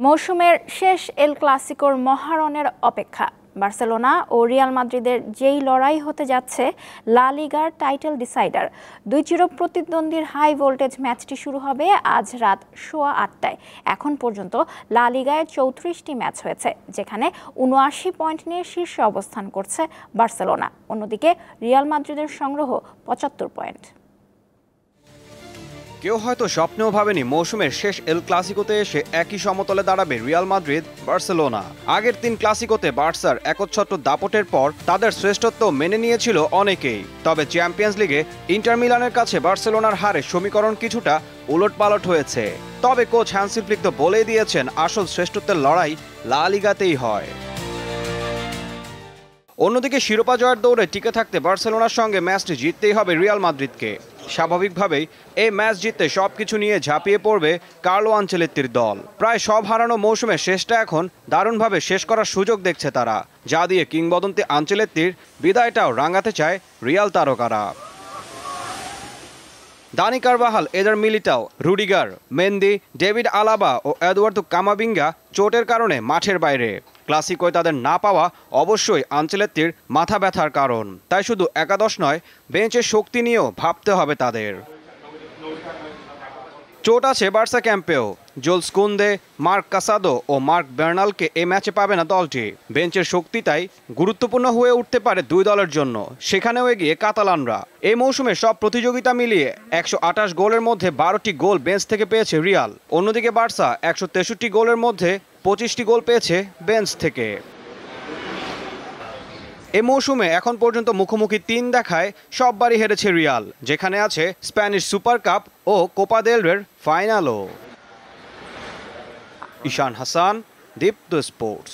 মৌসুমের শেষ এল ক্লাসিকোর মহারণের অপেক্ষা। বার্সেলোনা ও রিয়াল মাদ্রিদের যেই লড়াই হতে যাচ্ছে লা লিগার টাইটেল ডিসাইডার। দুই চিরপ্রতিদ্বন্দ্বীর হাই ভোল্টেজ ম্যাচটি শুরু হবে আজ রাত 8:15টায়। এখন পর্যন্ত লা লিগায় 34টি ম্যাচ হয়েছে, যেখানে 79 পয়েন্ট নিয়ে শীর্ষে অবস্থান করছে বার্সেলোনা। অন্যদিকে রিয়াল মাদ্রিদের সংগ্রহ 75 পয়েন্ট। কেউ হয়তো স্বপ্নেও ভাবেনি মৌসুমের শেষ এল ক্লাসিকোতে এসে একই সমতলে দাঁড়াবে রিয়াল মাদ্রিদ বার্সেলোনা। আগের 3 ক্লাসিকোতে বার্সার একচ্ছত্র দাপটের পর তাদের শ্রেষ্ঠত্ব মেনে নিয়েছিল অনেকেই। তবে চ্যাম্পিয়ন্স লিগে ইন্টার মিলানের কাছে বার্সেলোনার হারে সমীকরণ কিছুটা উলটপালট হয়েছে। তবে কোচ হ্যান্সি ফ্লিক তো বলেই দিয়েছেন, আসল শ্রেষ্ঠত্বের লড়াই লা লিগাতেই হয়। অন্যদিকে শিরোপা জয়ের দৌড়ে টিকে থাকতে বার্সেলোনার সঙ্গে ম্যাচটি জিততেই হবে রিয়াল মাদ্রিদকে। স্বাভাবিকভাবেই এই ম্যাচ জিততে সবকিছু নিয়ে ঝাঁপিয়ে পড়বে কার্লো আনচেলত্তির দল। প্রায় সব হারানো মৌসুমের শেষটা এখন দারুণভাবে শেষ করার সুযোগ দেখছে তারা, যা দিয়ে কিংবদন্তি আনচেলত্তির বিদায়টাও রাঙাতে চায় রিয়াল তারকারা। Dani Carvajal, Eder Militao, Rudiger, Mendy, David Alaba ও এদুয়ার্দো কামাভিঙ্গা চোটের কারণে মাঠের বাইরে। ক্লাসিকোয় তাদের না পাওয়া অবশ্যই আনচেলত্তির মাথা ব্যথার কারণ। তাই শুধু একাদশ নয়, বেঞ্চের শক্তি নিয়েও ভাবতে হবে তাদের। চোট আছে বার্সা ক্যাম্পেও। জুলস কুন্দে, মার্ক কাসাদো ও মার্ক বার্নালকে এই ম্যাচে পাবে না দলটি। বেঞ্চের শক্তি তাই গুরুত্বপূর্ণ হয়ে উঠতে পারে দুই দলের জন্য, সেখানেও এগিয়ে কাতালানরা। এই মৌসুমে সব প্রতিযোগিতা মিলিয়ে 128 গোলের মধ্যে 12টি গোল বেঞ্চ থেকে পেয়েছে রিয়াল। অন্যদিকে বার্সা 163 গোলের মধ্যে 25টি গোল পেয়েছে বেঞ্চ থেকে। এ মৌসুমে এখন পর্যন্ত মুখোমুখি 3 দেখায় সববারই হেরেছে রিয়াল, যেখানে আছে স্প্যানিশ সুপার কাপ ও কোপা দেল রের ফাইনালও। ঈশান হাসান, দীপ্ত স্পোর্টস।